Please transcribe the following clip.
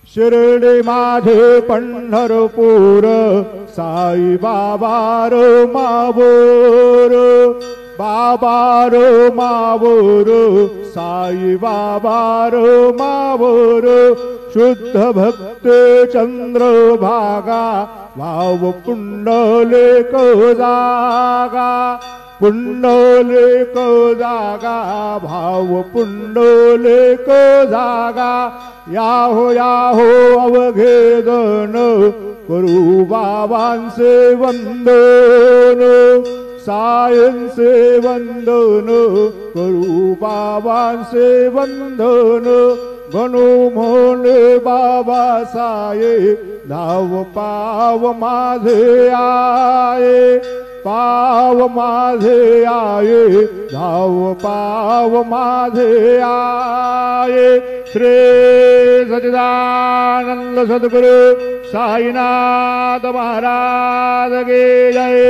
शिर्डी माझे पंढरपूर साई बाबा रो मावोर बाबा row मावोर Sai Baba row मावोर शुद्ध भक्त चंद्रभागा भाव पुंडलिक जागा पुंडलिक जागा भाव पुंडलिक जागा याहो अवघे जण करू बाबांचे वंदन सायंचे वंदन करू बाबांचे वंदन गणू म्हणे बाबा साये धाव पाव माझे आये पाव माझे आये धाव पाव माझे आये श्री सच्चिदानंद सद्गुरु साईनाथ महाराज की जय।